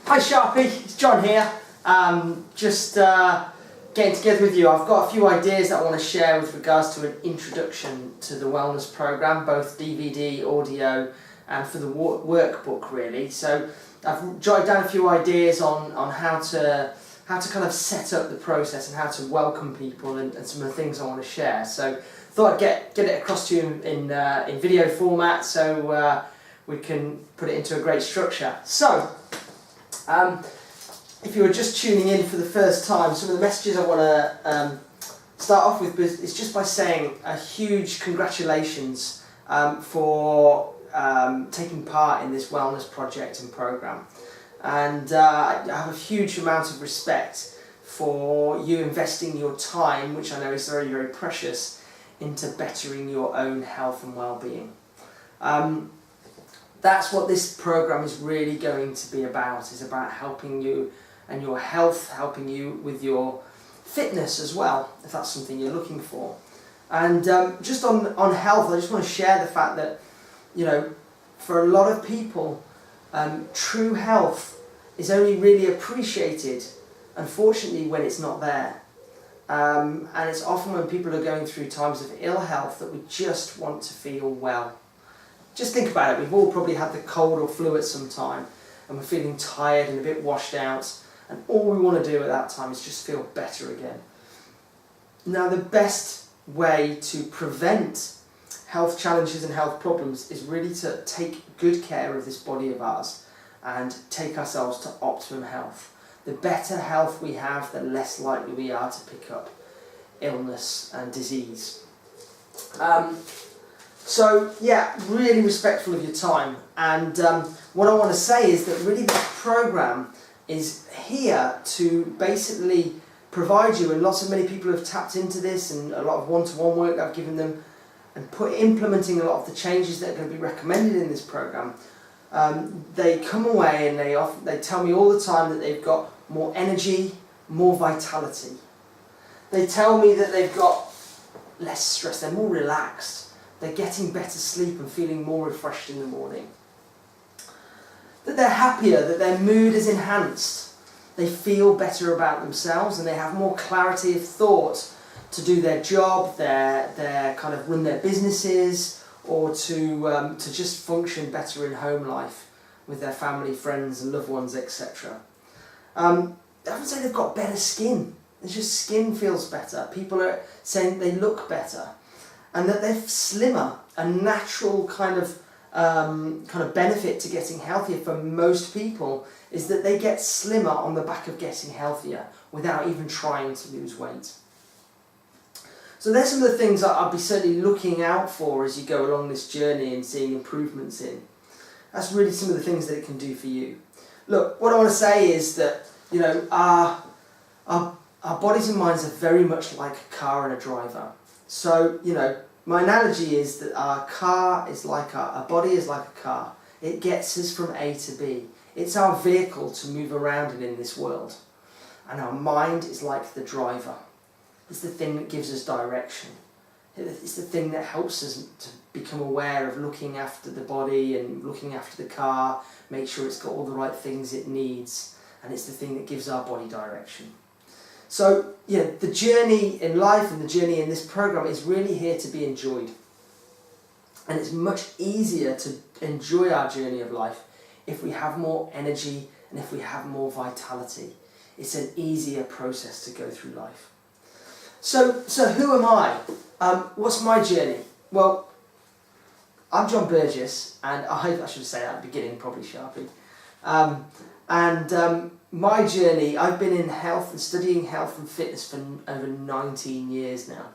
Hi Sharpie, it's John here. Just getting together with you. I've got a few ideas that I want to share with regards to an introduction to the wellness program, both DVD, audio, and for the workbook really. So I've jotted down a few ideas on how to kind of set up the process and how to welcome people and some of the things I want to share. So thought I'd get it across to you in video format so we can put it into a great structure. So. If you were just tuning in for the first time, some of the messages I want to start off with is just by saying a huge congratulations for taking part in this wellness project and program. And I have a huge amount of respect for you investing your time, which I know is very, very precious, into bettering your own health and well-being. That's what this program is really going to be about. It's about helping you and your health, helping you with your fitness as well, if that's something you're looking for. And just on health, I just want to share the fact that, you know, for a lot of people, true health is only really appreciated, unfortunately, when it's not there. And it's often when people are going through times of ill health that we just want to feel well. Just think about it, we've all probably had the cold or flu at some time and we're feeling tired and a bit washed out, and all we want to do at that time is just feel better again. Now the best way to prevent health challenges and health problems is really to take good care of this body of ours and take ourselves to optimum health. The better health we have, the less likely we are to pick up illness and disease. So yeah, really respectful of your time, and what I want to say is that really this program is here to basically provide you, and many people have tapped into this and a lot of one-to-one work that I've given them and implementing a lot of the changes that are going to be recommended in this program. They come away and they tell me all the time that they've got more energy, more vitality. They tell me that they've got less stress, they're more relaxed. They're getting better sleep and feeling more refreshed in the morning. That they're happier, that their mood is enhanced. They feel better about themselves and they have more clarity of thought to do their job, their kind of run their businesses, or to just function better in home life with their family, friends and loved ones, etc. I would say they've got better skin. It's just skin feels better. People are saying they look better. And that they're slimmer, a natural kind of benefit to getting healthier for most people is that they get slimmer on the back of getting healthier without even trying to lose weight. So there's some of the things that I'll be certainly looking out for as you go along this journey and seeing improvements in. That's really some of the things that it can do for you. Look, what I want to say is that, you know, our bodies and minds are very much like a car and a driver. So, you know, my analogy is that our car is like our body is like a car. It gets us from A to B. It's our vehicle to move around in this world. And our mind is like the driver. It's the thing that gives us direction. It's the thing that helps us to become aware of looking after the body and looking after the car, make sure it's got all the right things it needs, and it's the thing that gives our body direction. So, yeah, the journey in life and the journey in this program is really here to be enjoyed. And it's much easier to enjoy our journey of life if we have more energy and if we have more vitality. It's an easier process to go through life. So who am I? What's my journey? Well, I'm John Burgess, and I should say that at the beginning, probably Sharpie. My journey, I've been in health and studying health and fitness for over 19 years now.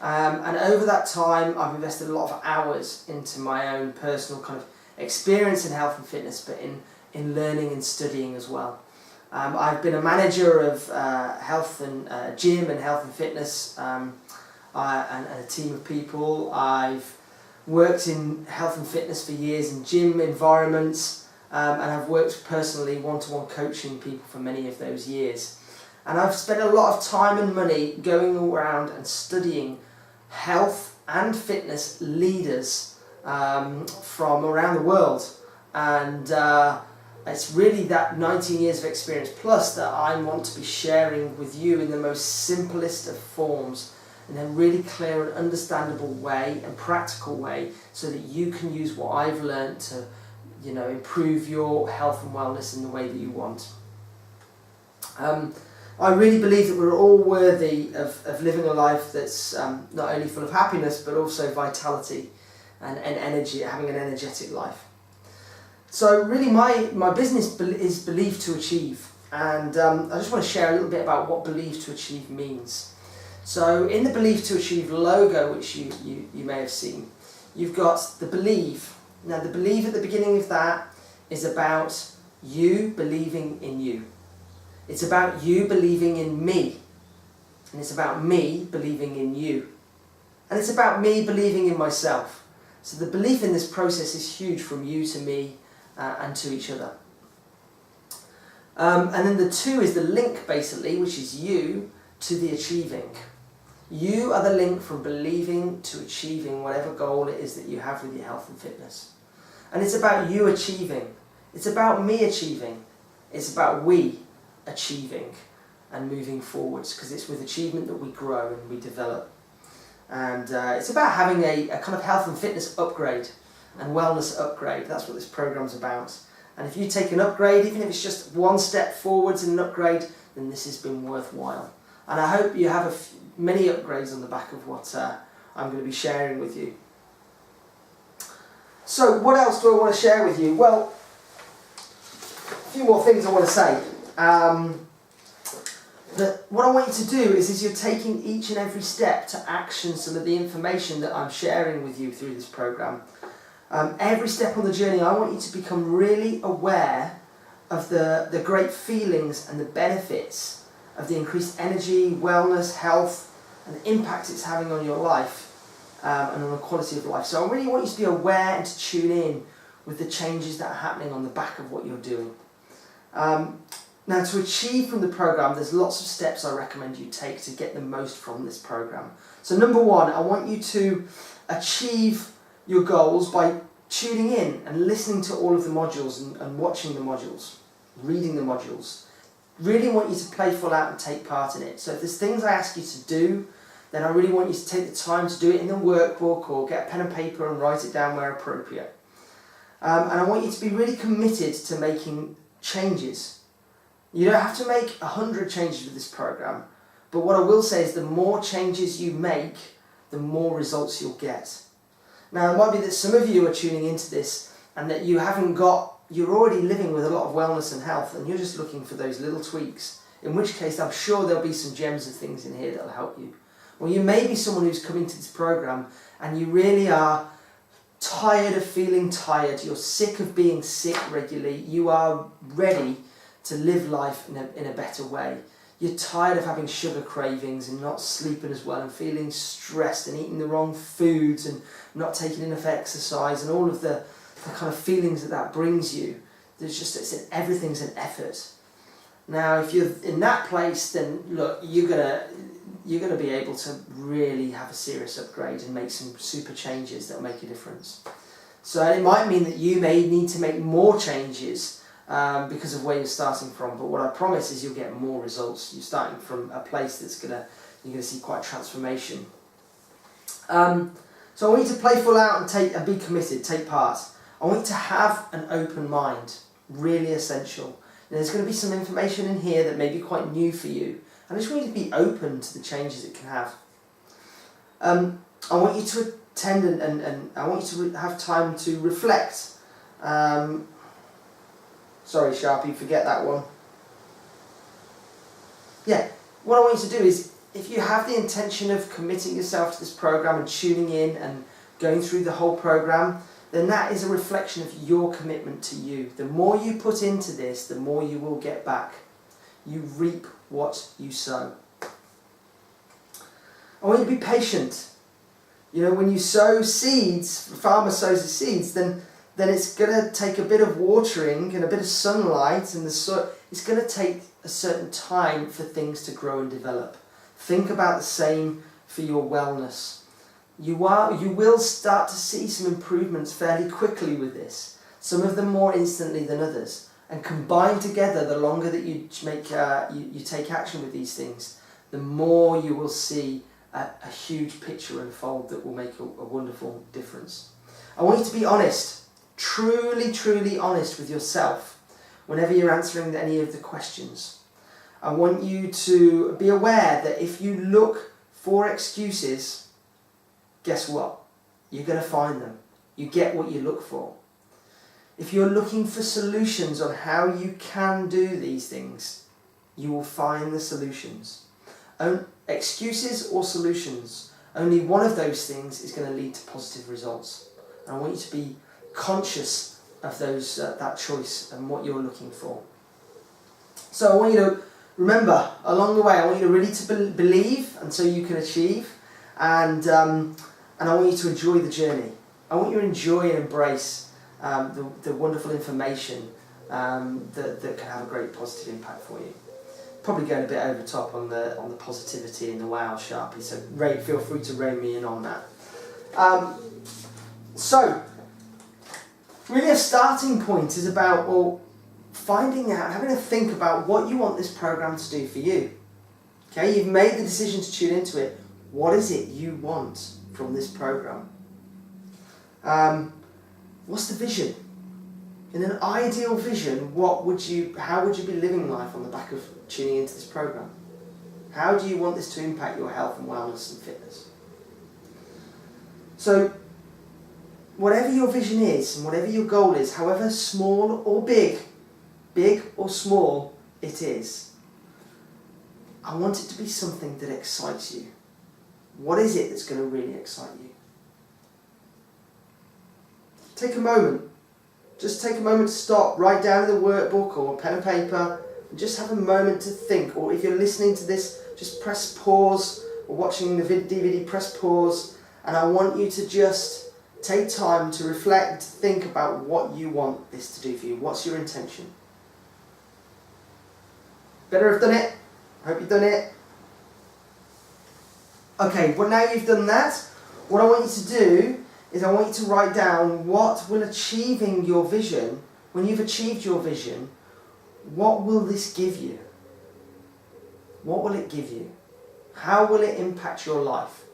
And over that time, I've invested a lot of hours into my own personal kind of experience in health and fitness, but in learning and studying as well. I've been a manager of health and gym and health and fitness and a team of people. I've worked in health and fitness for years in gym environments. And I've worked personally one-to-one coaching people for many of those years. And I've spent a lot of time and money going around and studying health and fitness leaders from around the world. And It's really that 19 years of experience plus that I want to be sharing with you in the most simplest of forms, in a really clear and understandable way and practical way, so that you can use what I've learned to, improve your health and wellness in the way that you want. I really believe that we're all worthy of living a life that's not only full of happiness but also vitality and energy, having an energetic life. So really my business is Believe to Achieve, and I just want to share a little bit about what Believe to Achieve means. So in the Believe to Achieve logo, which you may have seen, you've got the Believe. Now the Believe at the beginning of that is about you believing in you. It's about you believing in me, and it's about me believing in you, and it's about me believing in myself. So the belief in this process is huge, from you to me and to each other. And then the 2 is the link, basically, which is you to the achieving. You are the link from believing to achieving whatever goal it is that you have with your health and fitness. And it's about you achieving. It's about me achieving. It's about we achieving and moving forwards, because it's with achievement that we grow and we develop. And it's about having a kind of health and fitness upgrade and wellness upgrade. That's what this program's about. And if you take an upgrade, even if it's just one step forwards in an upgrade, then this has been worthwhile. And I hope you have many upgrades on the back of what I'm going to be sharing with you. So what else do I want to share with you? Well, a few more things I want to say. What I want you to do is you're taking each and every step to action some of the information that I'm sharing with you through this program. Every step on the journey, I want you to become really aware of the great feelings and the benefits of the increased energy, wellness, health, and the impact it's having on your life and on the quality of life. So I really want you to be aware and to tune in with the changes that are happening on the back of what you're doing. Now, to achieve from the program, there's lots of steps I recommend you take to get the most from this program. So number 1, I want you to achieve your goals by tuning in and listening to all of the modules and watching the modules, reading the modules. Really want you to play full out and take part in it. So if there's things I ask you to do, then I really want you to take the time to do it in the workbook, or get a pen and paper and write it down where appropriate. And I want you to be really committed to making changes. You don't have to make 100 changes with this program, but what I will say is the more changes you make, the more results you'll get. Now, it might be that some of you are tuning into this and that you're already living with a lot of wellness and health, and you're just looking for those little tweaks, in which case I'm sure there'll be some gems of things in here that'll help you. Or you may be someone who's coming to this program and you really are tired of feeling tired, you're sick of being sick regularly, you are ready to live life in a better way. You're tired of having sugar cravings and not sleeping as well and feeling stressed and eating the wrong foods and not taking enough exercise and all of the kind of feelings that brings you. Everything's an effort. Now, if you're in that place, then look, you're gonna be able to really have a serious upgrade and make some super changes that'll make a difference. So it might mean that you may need to make more changes because of where you're starting from, but what I promise is you'll get more results. You're starting from a place that's you're gonna see quite a transformation. So I want you to play full out and be committed, take part. I want you to have an open mind, really essential. And there's going to be some information in here that may be quite new for you, and I just want you to be open to the changes it can have. I want you to attend and I want you to have time to reflect. Sorry, Sharpie, forget that one. Yeah, what I want you to do is, if you have the intention of committing yourself to this program and tuning in and going through the whole program, then that is a reflection of your commitment to you. The more you put into this, the more you will get back. You reap what you sow. I want you to be patient. You know, when you sow seeds, the farmer sows the seeds, then it's going to take a bit of watering and a bit of sunlight, and it's going to take a certain time for things to grow and develop. Think about the same for your wellness. You will start to see some improvements fairly quickly with this, some of them more instantly than others. and combined together, the longer that you make you take action with these things, the more you will see a huge picture unfold that will make a wonderful difference. I want you to be honest, truly honest with yourself whenever you're answering any of the questions. I want you to be aware that if you look for excuses, guess what? You're going to find them. You get what you look for. If you're looking for solutions on how you can do these things, you will find the solutions. Excuses or solutions, only one of those things is going to lead to positive results. And I want you to be conscious of those that choice and what you're looking for. So I want you to remember, along the way, I want you to really to believe, and so you can achieve, and I want you to enjoy the journey. I want you to enjoy and embrace the wonderful information that can have a great positive impact for you. Probably going a bit over the top on the positivity and the wow Sharpie, so feel free to rein me in on that. So, really a starting point is about, well, finding out, having a think about what you want this program to do for you. Okay, you've made the decision to tune into it. What is it you want from this program? What's the vision? In an ideal vision, how would you be living life on the back of tuning into this program? How do you want this to impact your health and wellness and fitness? So, whatever your vision is and whatever your goal is, however small or big or small it is, I want it to be something that excites you. What is it that's going to really excite you? Take a moment. Just take a moment to stop, write down in the workbook or pen and paper, and just have a moment to think. Or if you're listening to this, just press pause, or watching the DVD, press pause, and I want you to just take time to reflect, think about what you want this to do for you. What's your intention? Better have done it. Hope you've done it. Okay, well now you've done that, what I want you to do is I want you to write down what will achieving your vision, when you've achieved your vision, what will this give you? What will it give you? How will it impact your life?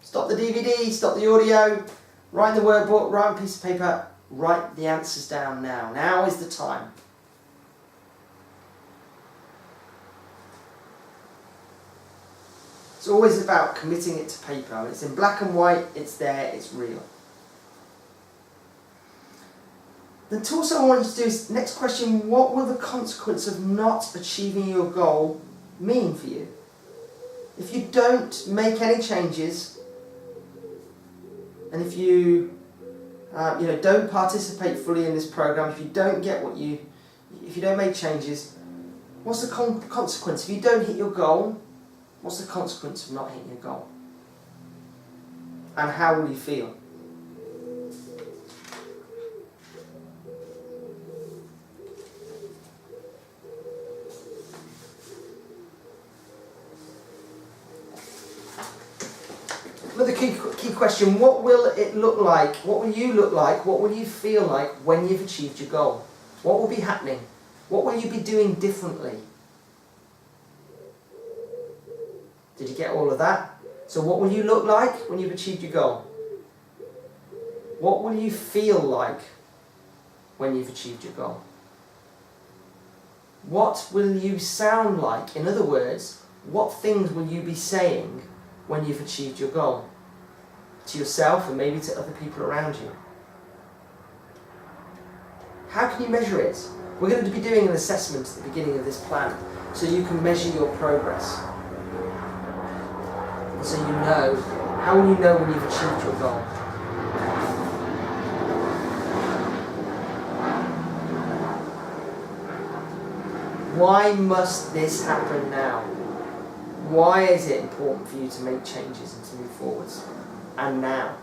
Stop the DVD, stop the audio, write the workbook, write on a piece of paper, write the answers down now. Now is the time. It's always about committing it to paper. It's in black and white, it's there, it's real. Then also I want you to do is, next question, what will the consequence of not achieving your goal mean for you? If you don't make any changes, and if you don't participate fully in this program, if you don't make changes, what's the consequence? If you don't hit your goal, what's the consequence of not hitting your goal? And how will you feel? Another key question, what will it look like? What will you look like? What will you feel like when you've achieved your goal? What will be happening? What will you be doing differently? Did you get all of that? So what will you look like when you've achieved your goal? What will you feel like when you've achieved your goal? What will you sound like? In other words, what things will you be saying when you've achieved your goal? To yourself and maybe to other people around you. How can you measure it? We're going to be doing an assessment at the beginning of this plan so you can measure your progress. So you know, how will you know when you've achieved your goal? Why must this happen now? Why is it important for you to make changes and to move forwards? And now.